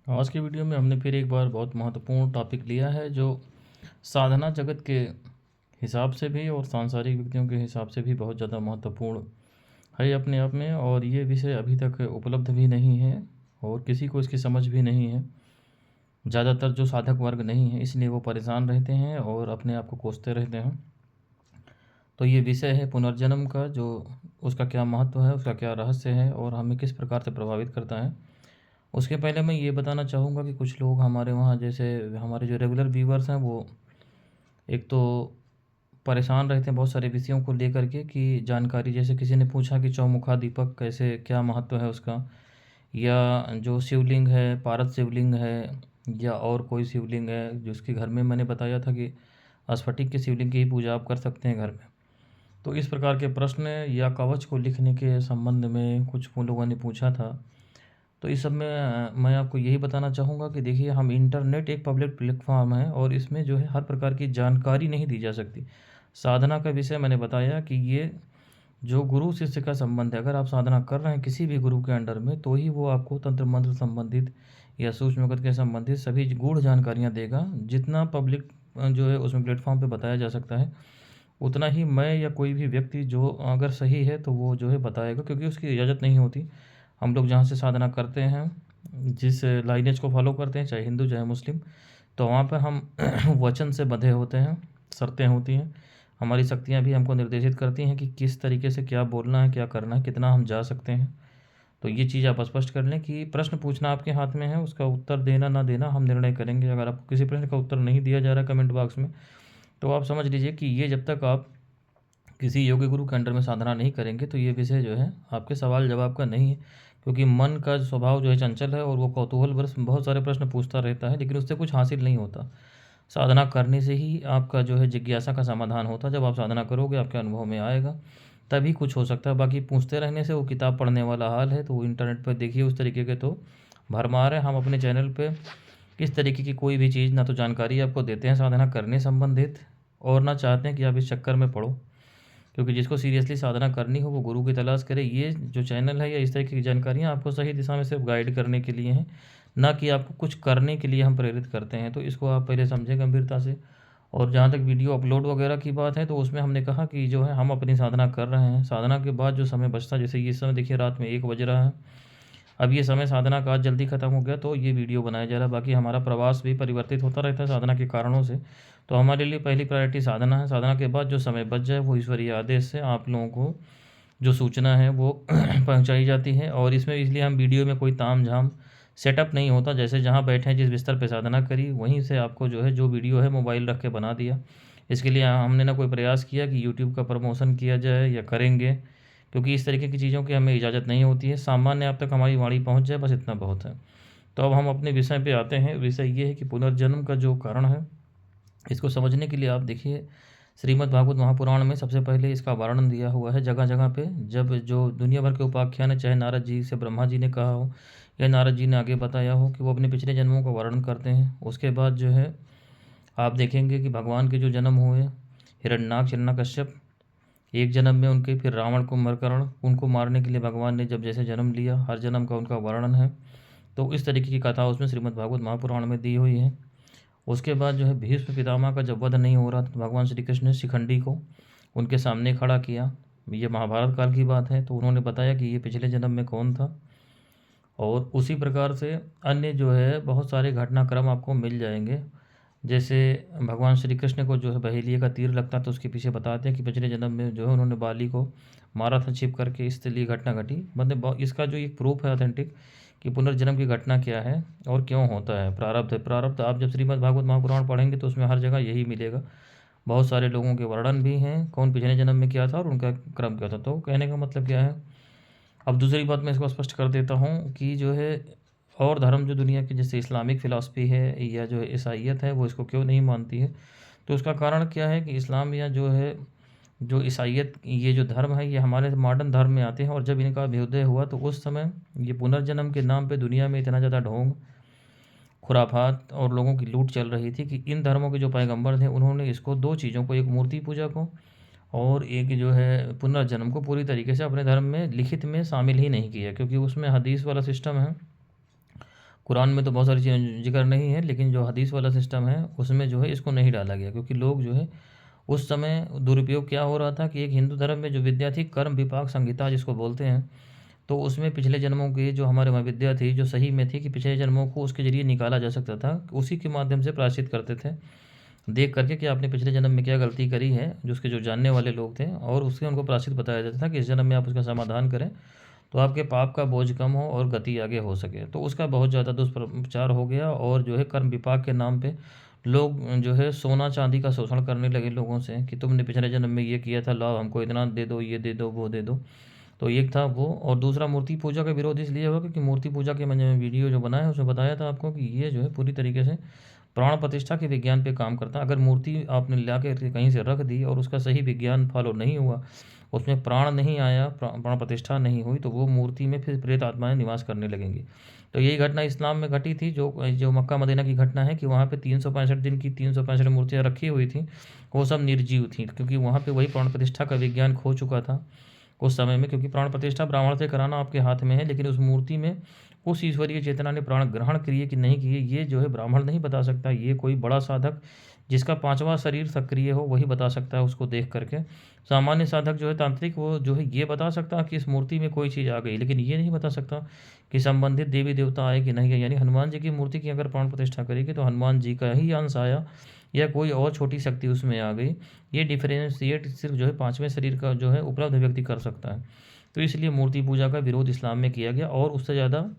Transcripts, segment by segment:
आज की वीडियो में हमने फिर एक बार बहुत महत्वपूर्ण टॉपिक लिया है जो साधना जगत के हिसाब से भी और सांसारिक व्यक्तियों के हिसाब से भी बहुत ज़्यादा महत्वपूर्ण है अपने आप में। और ये विषय अभी तक उपलब्ध भी नहीं है और किसी को इसकी समझ भी नहीं है। ज़्यादातर जो साधक वर्ग नहीं है इसलिए वो परेशान रहते हैं और अपने आप को कोसते रहते हैं। तो ये विषय है पुनर्जन्म का, जो उसका क्या महत्व है, उसका क्या रहस्य है और हमें किस प्रकार से प्रभावित करता है। उसके पहले मैं ये बताना चाहूँगा कि कुछ लोग हमारे वहाँ, जैसे हमारे जो रेगुलर व्यूवर्स हैं, वो एक तो परेशान रहते हैं बहुत सारे विषयों को लेकर के कि जानकारी, जैसे किसी ने पूछा कि चौमुखा दीपक कैसे, क्या महत्व है उसका, या जो शिवलिंग है पारद शिवलिंग है या और कोई शिवलिंग है जिसके घर में मैंने बताया था कि स्फटिक के शिवलिंग की ही पूजा आप कर सकते हैं घर में। तो इस प्रकार के प्रश्न या कवच को लिखने के संबंध में कुछ लोगों ने पूछा था। तो इस सब में मैं आपको यही बताना चाहूँगा कि देखिए, हम इंटरनेट एक पब्लिक प्लेटफॉर्म है और इसमें जो है हर प्रकार की जानकारी नहीं दी जा सकती। साधना का विषय मैंने बताया कि ये जो गुरु शिष्य का संबंध है, अगर आप साधना कर रहे हैं किसी भी गुरु के अंडर में, तो ही वो आपको तंत्र मंत्र संबंधित या सूक्ष्म जगत के संबंधित सभी गूढ़ जानकारियाँ देगा। जितना पब्लिक जो है उसमें प्लेटफॉर्म पे बताया जा सकता है, उतना ही मैं या कोई भी व्यक्ति जो अगर सही है तो वो जो है बताएगा, क्योंकि उसकी इजाज़त नहीं होती। हम लोग जहाँ से साधना करते हैं, जिस लाइनेज को फॉलो करते हैं, चाहे हिंदू चाहे मुस्लिम, तो वहाँ पर हम वचन से बंधे होते हैं, शर्तें होती हैं। हमारी शक्तियाँ भी हमको निर्देशित करती हैं कि किस तरीके से क्या बोलना है, क्या करना है, कितना हम जा सकते हैं। तो ये चीज़ आप स्पष्ट कर लें कि प्रश्न पूछना आपके हाथ में है, उसका उत्तर देना ना देना हम निर्णय करेंगे। अगर आपको किसी प्रश्न का उत्तर नहीं दिया जा रहा है कमेंट बॉक्स में, तो आप समझ लीजिए कि ये जब तक आप किसी योग्य गुरु के अंडर में साधना नहीं करेंगे तो ये विषय जो है आपके सवाल जवाब का नहीं है। क्योंकि मन का स्वभाव जो है चंचल है और वो कौतूहलवश बहुत सारे प्रश्न पूछता रहता है, लेकिन उससे कुछ हासिल नहीं होता। साधना करने से ही आपका जो है जिज्ञासा का समाधान होता है। जब आप साधना करोगे आपके अनुभव में आएगा, तभी कुछ हो सकता है। बाकी पूछते रहने से वो किताब पढ़ने वाला हाल है। तो वो इंटरनेट पर देखिए उस तरीके के तो भरमार है। हम अपने चैनल पे इस तरीके की कोई भी चीज़ ना तो जानकारी आपको देते हैं साधना करने संबंधित, और ना चाहते हैं कि आप इस चक्कर में पड़ो। क्योंकि जिसको सीरियसली साधना करनी हो वो गुरु की तलाश करे। ये जो चैनल है या इस तरह की जानकारियाँ आपको सही दिशा में सिर्फ गाइड करने के लिए हैं, ना कि आपको कुछ करने के लिए हम प्रेरित करते हैं। तो इसको आप पहले समझें गंभीरता से। और जहाँ तक वीडियो अपलोड वगैरह की बात है, तो उसमें हमने कहा कि जो है हम अपनी साधना कर रहे हैं, साधना के बाद जो समय बचता है, जैसे ये समय देखिए रात में 1 बज रहा है, अब ये समय साधना का आज जल्दी ख़त्म हो गया तो ये वीडियो बनाया जा रहा है। बाकी हमारा प्रवास भी परिवर्तित होता रहता है साधना के कारणों से। तो हमारे लिए पहली प्रायोरिटी साधना है। साधना के बाद जो समय बच जाए वो ईश्वरीय आदेश से आप लोगों को जो सूचना है वो पहुंचाई जाती है। और इसमें इसलिए हम वीडियो में कोई ताम-झाम सेटअप नहीं होता। जैसे जहाँ बैठे हैं जिस बिस्तर पे साधना करी वहीं से आपको जो है जो वीडियो है मोबाइल रख के बना दिया। इसके लिए हमने ना कोई प्रयास किया कि यूट्यूब का प्रमोशन किया जाए या करेंगे, क्योंकि इस तरीके की चीज़ों की हमें इजाज़त नहीं होती है। सामान्य आप तक हमारी वाणी पहुँच जाए, बस इतना बहुत है। तो अब हम अपने विषय पे आते हैं। विषय ये है कि पुनर्जन्म का जो कारण है, इसको समझने के लिए आप देखिए श्रीमद् भागवत महापुराण में सबसे पहले इसका वर्णन दिया हुआ है जगह जगह पे। जब जो दुनिया भर के उपाख्यान है, चाहे नारद जी से ब्रह्मा जी ने कहा हो या नारद जी ने आगे बताया हो, कि वो अपने पिछले जन्मों का वर्णन करते हैं। उसके बाद जो है आप देखेंगे कि भगवान के जो जन्म हुए, हिरण्याक्ष, हिरण्यकश्यप, एक जन्म में उनके, फिर रावण, कुंभकर्ण, उनको मारने के लिए भगवान ने जब जैसे जन्म लिया, हर जन्म का उनका वर्णन है। तो इस तरीके की कथा उसमें श्रीमद् भागवत महापुराण में दी हुई है। उसके बाद जो है भीष्म पितामह का जब वध नहीं हो रहा था, तो भगवान श्री कृष्ण ने शिखंडी को उनके सामने खड़ा किया। ये महाभारत काल की बात है। तो उन्होंने बताया कि ये पिछले जन्म में कौन था। और उसी प्रकार से अन्य जो है बहुत सारे घटनाक्रम आपको मिल जाएंगे। जैसे भगवान श्री कृष्ण को जो है बहेलिये का तीर लगता, तो उसके पीछे बताते हैं कि पिछले जन्म में जो है उन्होंने बाली को मारा था छिप करके, इसलिए घटना घटी। मतलब इसका जो एक प्रूफ है ऑथेंटिक कि पुनर्जन्म की घटना क्या है और क्यों होता है। प्रारब्ध है, प्रारब्ध आप जब श्रीमद् भागवत महापुराण पढ़ेंगे तो उसमें हर जगह यही मिलेगा। बहुत सारे लोगों के वर्णन भी हैं, कौन पिछले जन्म में क्या था और उनका क्रम क्या था। तो कहने का मतलब क्या है। अब दूसरी बात मैं इसको स्पष्ट कर देता हूँ कि जो है और धर्म जो दुनिया की, जैसे इस्लामिक फ़िलासफ़ी है या जो है ईसाईयत है, वो इसको क्यों नहीं मानती है। तो उसका कारण क्या है कि इस्लाम या जो है जो ईसाईयत, ये जो धर्म है ये हमारे मॉडर्न धर्म में आते हैं। और जब इनका अभ्युदय हुआ तो उस समय ये पुनर्जन्म के नाम पे दुनिया में इतना ज़्यादा ढोंग, खुराफात और लोगों की लूट चल रही थी कि इन धर्मों के जो पैगंबर थे उन्होंने इसको दो चीज़ों को, एक मूर्ति पूजा को और एक जो है पुनर्जन्म को, पूरी तरीके से अपने धर्म में लिखित में शामिल ही नहीं किया। क्योंकि उसमें हदीस वाला सिस्टम है, कुरान में तो बहुत सारी चीज़ें जिक्र नहीं है, लेकिन जो हदीस वाला सिस्टम है उसमें जो है इसको नहीं डाला गया, क्योंकि लोग जो है उस समय दुरुपयोग क्या हो रहा था कि एक हिंदू धर्म में जो विद्या थी, कर्म विपाक संहिता जिसको बोलते हैं, तो उसमें पिछले जन्मों की जो हमारे वहाँ विद्या थी, जो सही में थी कि पिछले जन्मों को उसके ज़रिए निकाला जा सकता था, उसी के माध्यम से प्रायश्चित करते थे, देख करके कि आपने पिछले जन्म में क्या गलती करी है, जो उसके जो जानने वाले लोग थे, और उससे उनको प्रायश्चित बताया जाता था कि इस जन्म में आप उसका समाधान करें तो आपके पाप का बोझ कम हो और गति आगे हो सके। तो उसका बहुत ज़्यादा दुष्प्रचार हो गया, और जो है कर्म विपाक के नाम पे लोग जो है सोना चांदी का शोषण करने लगे लोगों से कि तुमने पिछले जन्म में ये किया था, लाओ हमको इतना दे दो, ये दे दो, वो दे दो। तो एक था वो, और दूसरा मूर्ति पूजा का विरोध इसलिए हुआ क्योंकि मूर्ति पूजा के मैंने वीडियो जो बनाया उसमें बताया था आपको कि ये जो है पूरी तरीके से प्राण प्रतिष्ठा के विज्ञान पे काम करता है। अगर मूर्ति आपने ला के कहीं से रख दी और उसका सही विज्ञान फॉलो नहीं हुआ, उसमें प्राण नहीं आया, प्राण प्रतिष्ठा नहीं हुई, तो वो मूर्ति में फिर प्रेत आत्माएं निवास करने लगेंगी। तो यही घटना इस्लाम में घटी थी, जो जो मक्का मदीना की घटना है कि वहाँ पे 365 दिन की 365 मूर्तियाँ रखी हुई थी, वो सब निर्जीव थी, क्योंकि वहाँ पे वही प्राण प्रतिष्ठा का विज्ञान खो चुका था उस समय में। क्योंकि प्राण प्रतिष्ठा ब्राह्मण से कराना आपके हाथ में है, लेकिन उस मूर्ति में उस ईश्वरीय चेतना ने प्राण ग्रहण किए कि नहीं किए, ये जो है ब्राह्मण नहीं बता सकता। ये कोई बड़ा साधक जिसका पांचवा शरीर सक्रिय हो वही बता सकता है उसको देख करके। सामान्य साधक जो है तांत्रिक, वो जो है ये बता सकता है कि इस मूर्ति में कोई चीज़ आ गई, लेकिन ये नहीं बता सकता कि संबंधित देवी देवता आए कि नहीं है। यानी हनुमान जी की मूर्ति की अगर प्राण प्रतिष्ठा करेगी तो हनुमान जी का ही अंश आया या कोई और छोटी शक्ति उसमें आ गई, ये डिफरेंशिएट सिर्फ जो है पांचवें शरीर का जो है उपलब्ध व्यक्ति कर सकता है। तो इसलिए मूर्ति पूजा का विरोध इस्लाम में किया गया, और उससे ज़्यादा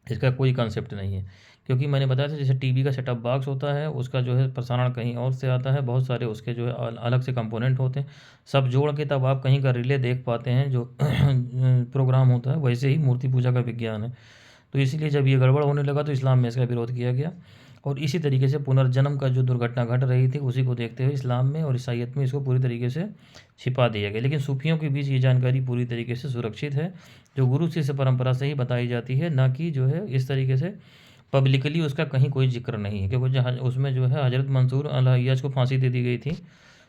इसका कोई कंसेप्ट नहीं है। क्योंकि मैंने बताया था जैसे टीवी का सेटअप बॉक्स होता है, उसका जो है प्रसारण कहीं और से आता है, बहुत सारे उसके जो है अलग से कंपोनेंट होते हैं, सब जोड़ के तब आप कहीं का रिले देख पाते हैं जो प्रोग्राम होता है। वैसे ही मूर्ति पूजा का विज्ञान है। तो इसीलिए जब ये गड़बड़ होने लगा तो इस्लाम में इसका विरोध किया गया, और इसी तरीके से पुनर्जन्म का जो दुर्घटना घट रही थी उसी को देखते हुए इस्लाम में और ईसाईयत में इसको पूरी तरीके से छिपा दिया गया। लेकिन सूफियों के बीच ये जानकारी पूरी तरीके से सुरक्षित है, जो गुरु शिष्य परंपरा से ही बताई जाती है, ना कि जो है इस तरीके से पब्लिकली उसका कहीं कोई जिक्र नहीं है। क्योंकि उसमें जो है हज़रत मंसूर अल-हज्जाज को फांसी दे दी गई थी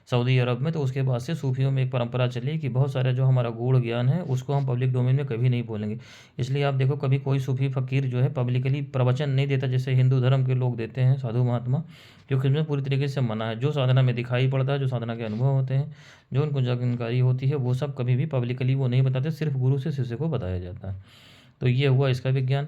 सऊदी अरब में, तो उसके बाद से सूफियों में एक परंपरा चली कि बहुत सारा जो हमारा गूढ़ ज्ञान है उसको हम पब्लिक डोमेन में कभी नहीं बोलेंगे। इसलिए आप देखो कभी कोई सूफी फ़कीर जो है पब्लिकली प्रवचन नहीं देता, जैसे हिंदू धर्म के लोग देते हैं, साधु महात्मा, क्योंकि उसमें पूरी तरीके से मना है। जो साधना में दिखाई पड़ता है, जो साधना के अनुभव होते हैं, जो उनको जानकारी होती है, वो सब कभी भी पब्लिकली वो नहीं बताते, सिर्फ गुरु से शिष्य को बताया जाता है। तो ये हुआ इसका विज्ञान।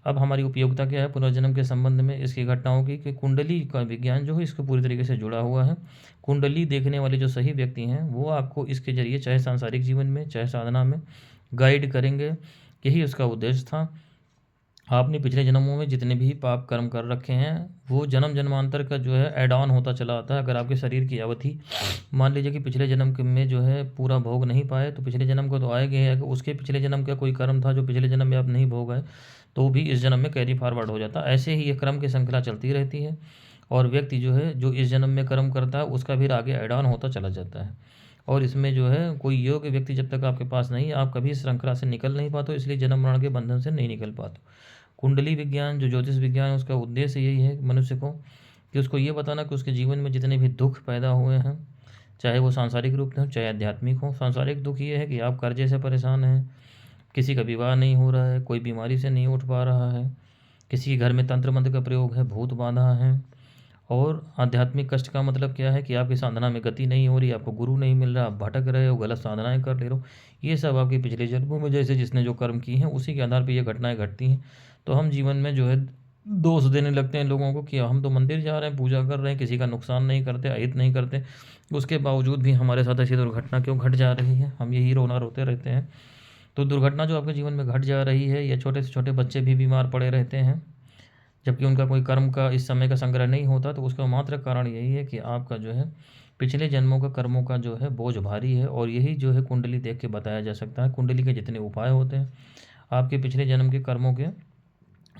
अब हमारी उपयोगिता क्या है पुनर्जन्म के संबंध में इसकी घटनाओं की, कि कुंडली का विज्ञान जो है इसको पूरी तरीके से जुड़ा हुआ है। कुंडली देखने वाले जो सही व्यक्ति हैं वो आपको इसके जरिए चाहे सांसारिक जीवन में चाहे साधना में गाइड करेंगे। यही उसका उद्देश्य था। आपने पिछले जन्मों में जितने भी पाप कर्म कर रखे हैं वो जन्म जन्मांतर का जो है ऐड ऑन होता चला आता है। अगर आपके शरीर की अवधि मान लीजिए कि पिछले जन्म में जो है पूरा भोग नहीं पाए, तो पिछले जन्म को तो आएंगे हैं, अगर उसके पिछले जन्म का कोई कर्म था जो पिछले जन्म में आप नहीं भोग आए तो भी इस जन्म में कैरी फॉरवर्ड हो जाता है। ऐसे ही ये क्रम की श्रृंखला चलती रहती है, और व्यक्ति जो है जो इस जन्म में कर्म करता है उसका फिर आगे ऐड ऑन होता चला जाता है। और इसमें जो है कोई योग्य व्यक्ति जब तक आपके पास नहीं है आप कभी इस श्रृंखला से निकल नहीं पाते, इसलिए जन्म मरण के बंधन से नहीं निकल पाते। कुंडली विज्ञान जो ज्योतिष विज्ञान है उसका उद्देश्य यही है मनुष्य को, कि उसको ये बताना कि उसके जीवन में जितने भी दुख पैदा हुए हैं, चाहे वो सांसारिक रूप में हो चाहे आध्यात्मिक हो। सांसारिक दुख ये है कि आप कर्जे से परेशान हैं, किसी का विवाह नहीं हो रहा है, कोई बीमारी से नहीं उठ पा रहा है, किसी के घर में तंत्र मंत्र का प्रयोग है, भूत बाधा है। और आध्यात्मिक कष्ट का मतलब क्या है कि आपकी साधना में गति नहीं हो रही, आपको गुरु नहीं मिल रहा, आप भटक रहे हो, गलत साधनाएं कर ले रहे हो। ये सब आपके पिछले जन्मों में जैसे जिसने जो कर्म की हैं उसी के आधार पर ये घटनाएं घटती हैं। तो हम जीवन में जो है दोष देने लगते हैं लोगों को कि हम तो मंदिर जा रहे हैं, पूजा कर रहे हैं, किसी का नुकसान नहीं करते, अहित नहीं करते, उसके बावजूद भी हमारे साथ ऐसी दुर्घटना क्यों घट जा रही है, हम यही रोना रोते रहते हैं। तो दुर्घटना जो आपके जीवन में घट जा रही है, या छोटे से छोटे बच्चे भी बीमार पड़े रहते हैं जबकि उनका कोई कर्म का इस समय का संग्रह नहीं होता, तो उसका मात्र कारण यही है कि आपका जो है पिछले जन्मों का कर्मों का जो है बोझ भारी है। और यही जो है कुंडली देख के बताया जा सकता है। कुंडली के जितने उपाय होते हैं आपके पिछले जन्म के कर्मों के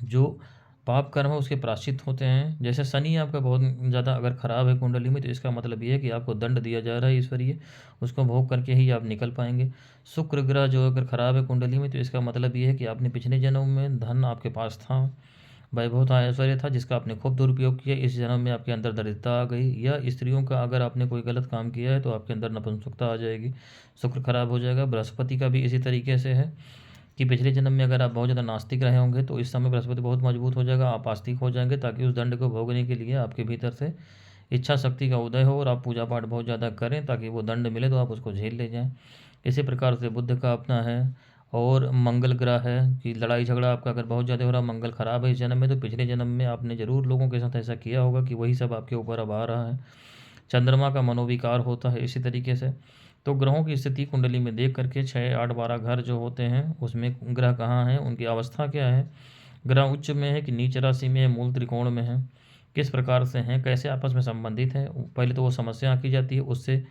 जो पाप कर्म है उसके प्रायश्चित होते हैं। जैसे शनि आपका बहुत ज़्यादा अगर ख़राब है कुंडली में, तो इसका मतलब ये है कि आपको दंड दिया जा रहा है ईश्वरीय, उसको भोग करके ही आप निकल पाएंगे। शुक्र ग्रह जो अगर ख़राब है कुंडली में, तो इसका मतलब ये है कि आपने पिछले जन्म में धन आपके पास था, वैभव था, ऐश्वर्य था, जिसका आपने खूब दुरुपयोग किया, इस जन्म में आपके अंदर दरिद्रता आ गई। या स्त्रियों का अगर आपने कोई गलत काम किया है तो आपके अंदर नपुंसकता आ जाएगी, शुक्र खराब हो जाएगा। बृहस्पति का भी इसी तरीके से है। कि पिछले जन्म में अगर आप बहुत ज़्यादा नास्तिक रहे होंगे तो इस समय बृहस्पति बहुत मजबूत हो जाएगा, आप आस्तिक हो जाएंगे, ताकि उस दंड को भोगने के लिए आपके भीतर से इच्छा शक्ति का उदय हो और आप पूजा पाठ बहुत ज़्यादा करें, ताकि वो दंड मिले तो आप उसको झेल ले जाएं। इसी प्रकार से बुध का अपना है। और मंगल ग्रह है कि लड़ाई झगड़ा आपका अगर बहुत ज़्यादा हो रहा, मंगल खराब है इस जन्म में, तो पिछले जन्म में आपने ज़रूर लोगों के साथ ऐसा किया होगा कि वही सब आपके ऊपर अब आ रहा है। चंद्रमा का मनोविकार होता है इसी तरीके से। तो ग्रहों की स्थिति कुंडली में देख करके 6, 8, 12 घर जो होते हैं उसमें ग्रह कहाँ हैं, उनकी अवस्था क्या है, ग्रह उच्च में है कि नीच राशि में है, मूल त्रिकोण में है, किस प्रकार से हैं, कैसे आपस में संबंधित हैं, पहले तो वो समस्या आंकी जाती है, उससे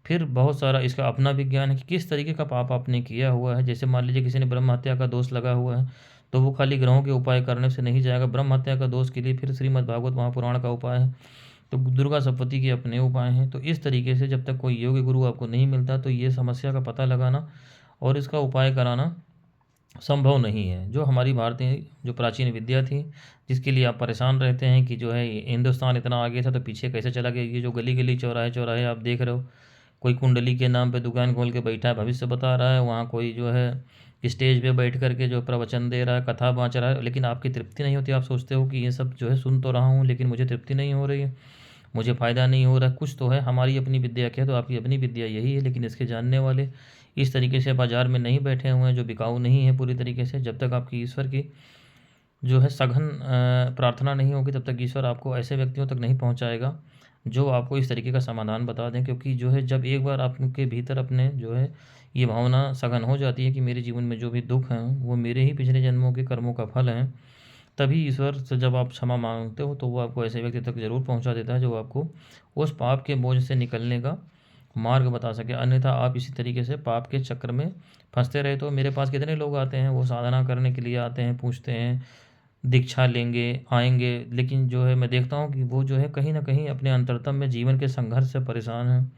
फिर बहुत सारा इसका अपना विज्ञान है कि किस तरीके का पाप आपने किया हुआ है। जैसे मान लीजिए किसी ने ब्रह्म हत्या का दोष लगा हुआ है, तो वो खाली ग्रहों के उपाय करने से नहीं जाएगा। ब्रह्म हत्या का दोष के लिए फिर श्रीमद् भागवत महापुराण का उपाय है, तो दुर्गा सप्तती के अपने उपाय हैं। तो इस तरीके से जब तक कोई योग्य गुरु आपको नहीं मिलता, तो ये समस्या का पता लगाना और इसका उपाय कराना संभव नहीं है। जो हमारी भारतीय जो प्राचीन विद्या थी, जिसके लिए आप परेशान रहते हैं कि जो है हिंदुस्तान इतना आगे था तो पीछे कैसे चला गया, ये जो गली गली चौराहे चौराहे आप देख रहे हो, कोई कुंडली के नाम पे दुकान खोल के बैठा है, भविष्य बता रहा है, वहाँ कोई जो है स्टेज पे बैठ करके जो प्रवचन दे रहा है, कथा बाँच रहा है, लेकिन आपकी तृप्ति नहीं होती। आप सोचते हो कि ये सब जो है सुन तो रहा हूँ, लेकिन मुझे तृप्ति नहीं हो रही है, मुझे फ़ायदा नहीं हो रहा है। कुछ तो है, हमारी अपनी विद्या क्या है, तो आपकी अपनी विद्या यही है, लेकिन इसके जानने वाले इस तरीके से बाज़ार में नहीं बैठे हुए हैं, जो बिकाऊ नहीं है पूरी तरीके से। जब तक आपकी ईश्वर की जो है सघन प्रार्थना नहीं होगी, तब तक ईश्वर आपको ऐसे व्यक्तियों तक नहीं पहुंचाएगा जो आपको इस तरीके का समाधान बता दें। क्योंकि जो है जब एक बार आपके भीतर अपने जो है ये भावना सघन हो जाती है कि मेरे जीवन में जो भी दुख हैं वो मेरे ही पिछले जन्मों के कर्मों का फल हैं, तभी ईश्वर से जब आप क्षमा मांगते हो तो वो आपको ऐसे व्यक्ति तक ज़रूर पहुंचा देता है जो आपको उस पाप के बोझ से निकलने का मार्ग बता सके। अन्यथा आप इसी तरीके से पाप के चक्र में फंसते रहे। तो मेरे पास कितने लोग आते हैं, वो साधना करने के लिए आते हैं, पूछते हैं, दीक्षा लेंगे, आएँगे, लेकिन जो है मैं देखता हूँ कि वो जो है कहीं न कहीं अपने अंतरतम में जीवन के संघर्ष से परेशान हैं,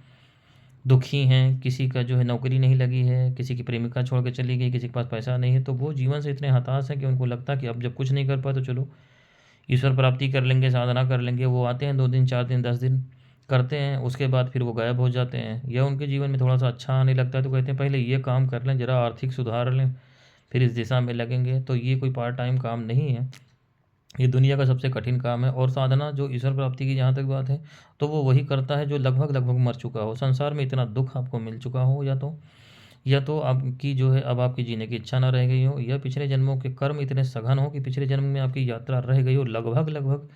दुखी हैं। किसी का जो है नौकरी नहीं लगी है, किसी की प्रेमिका छोड़ के चली गई, किसी के पास पैसा नहीं है, तो वो जीवन से इतने हताश हैं कि उनको लगता है कि अब जब कुछ नहीं कर पाए तो चलो ईश्वर प्राप्ति कर लेंगे, साधना कर लेंगे। वो आते हैं 2 दिन, 4 दिन, 10 दिन करते हैं, उसके बाद फिर वो गायब हो जाते हैं। या उनके जीवन में थोड़ा-सा अच्छा आने लगता है तो कहते हैं पहले ये काम कर लें, ज़रा आर्थिक सुधार लें, फिर इस दिशा में लगेंगे। तो ये कोई पार्ट टाइम काम नहीं है, ये दुनिया का सबसे कठिन काम है। और साधना जो ईश्वर प्राप्ति की जहाँ तक बात है, तो वो वही करता है जो लगभग लगभग मर चुका हो। संसार में इतना दुख आपको मिल चुका हो, या तो आपकी जो है अब आपकी जीने की इच्छा ना रह गई हो, या पिछले जन्मों के कर्म इतने सघन हो कि पिछले जन्म में आपकी यात्रा रह गई हो, लगभग लगभग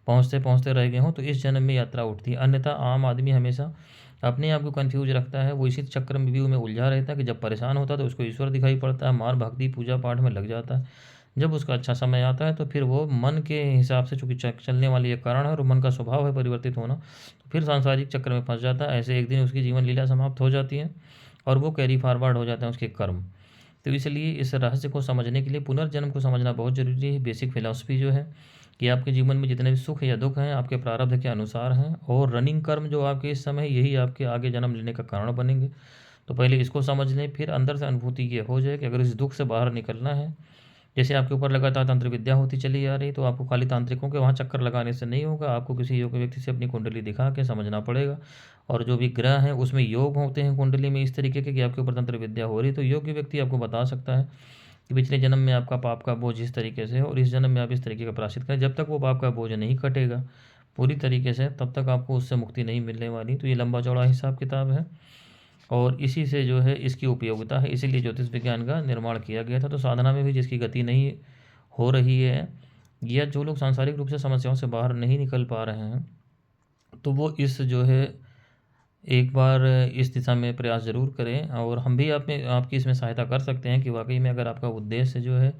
पहुँचते पहुँचते रह गए हों, तो इस जन्म में यात्रा उठती है। अन्यथा आम आदमी हमेशा अपने आप को कन्फ्यूज रखता है, वो इसी चक्र में व्यू में उलझा रहता है कि जब परेशान होता है तो उसको ईश्वर दिखाई पड़ता है, मार भक्ति पूजा पाठ में लग जाता है। जब उसका अच्छा समय आता है तो फिर वो मन के हिसाब से, चूँकि चलने वाली ये कारण है और मन का स्वभाव है परिवर्तित होना, तो फिर सांसारिक चक्र में फँस जाता है। ऐसे एक दिन उसकी जीवन लीला समाप्त हो जाती है और वो कैरी फॉरवर्ड हो जाते हैं उसके कर्म। तो इसलिए इस रहस्य को समझने के लिए पुनर्जन्म को समझना बहुत ज़रूरी है। बेसिक फिलॉसफी जो है कि आपके जीवन में जितने भी सुख या दुख हैं आपके प्रारब्ध के अनुसार हैं, और रनिंग कर्म जो आपके इस समय यही आपके आगे जन्म लेने का कारण बनेंगे। तो पहले इसको समझ लें, फिर अंदर से अनुभूति ये हो जाए कि अगर इस दुख से बाहर निकलना है, जैसे आपके ऊपर लगातार तंत्र विद्या होती चली आ रही, तो आपको खाली तांत्रिकों के वहाँ चक्कर लगाने से नहीं होगा, आपको किसी योग्य व्यक्ति से अपनी कुंडली दिखा के समझना पड़ेगा। और जो भी ग्रह हैं उसमें योग होते हैं कुंडली में इस तरीके के कि आपके ऊपर तंत्र विद्या हो रही, तो योग्य व्यक्ति आपको बता सकता है कि पिछले जन्म में आपका पाप का बोझ इस तरीके से है और इस जन्म में आप इस तरीके का प्रायश्चित करें। जब तक वो पाप का बोझ नहीं कटेगा पूरी तरीके से, तब तक आपको उससे मुक्ति नहीं मिलने वाली। तो ये लंबा चौड़ा हिसाब किताब है और इसी से जो है इसकी उपयोगिता है, इसीलिए ज्योतिष विज्ञान का निर्माण किया गया था। तो साधना में भी जिसकी गति नहीं हो रही है, या जो लोग सांसारिक रूप से समस्याओं से बाहर नहीं निकल पा रहे हैं, तो वो इस जो है एक बार इस दिशा में प्रयास ज़रूर करें। और हम भी आप में आपकी इसमें सहायता कर सकते हैं कि वाकई में अगर आपका उद्देश्य जो है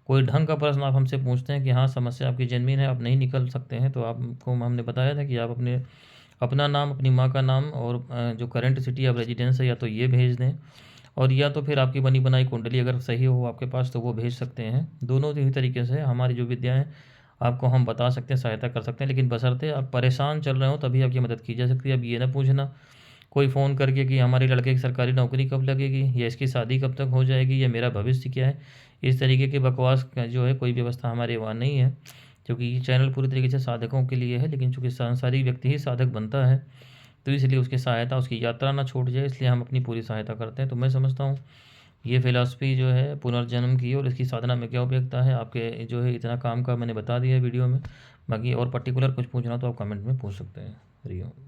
कोई ढंग का प्रश्न आप हमसे पूछते हैं कि हाँ समस्या आपकी जेन्युइन है, आप नहीं निकल सकते हैं, तो आपको हमने बताया था कि आप अपना नाम, अपनी माँ का नाम और जो करंट सिटी ऑफ रेजिडेंस है या तो ये भेज दें, और या तो फिर आपकी बनी बनाई कुंडली अगर सही हो आपके पास तो वो भेज सकते हैं। दोनों ही तरीके से हमारी जो विद्या है आपको हम बता सकते हैं, सहायता कर सकते हैं, लेकिन बशर्ते आप परेशान चल रहे हो तभी आपकी मदद की जा सकती है। अब ये ना पूछना कोई फ़ोन करके कि हमारे लड़के की सरकारी नौकरी कब लगेगी, या इसकी शादी कब तक हो जाएगी, या मेरा भविष्य क्या है। इस तरीके की बकवास का जो है कोई व्यवस्था हमारे वहाँ नहीं है, क्योंकि ये चैनल पूरी तरीके से साधकों के लिए है। लेकिन चूँकि सांसारिक व्यक्ति ही साधक बनता है, तो इसलिए उसकी सहायता, उसकी यात्रा ना छूट जाए, इसलिए हम अपनी पूरी सहायता करते हैं। तो मैं समझता हूँ ये फ़िलॉसफ़ी जो है पुनर्जन्म की और इसकी साधना में क्या उपयोगिता है, आपके जो है इतना काम का मैंने बता दिया है वीडियो में। बाकी और पर्टिकुलर कुछ पूछना हो तो आप कमेंट में पूछ सकते हैं। हरि ओम।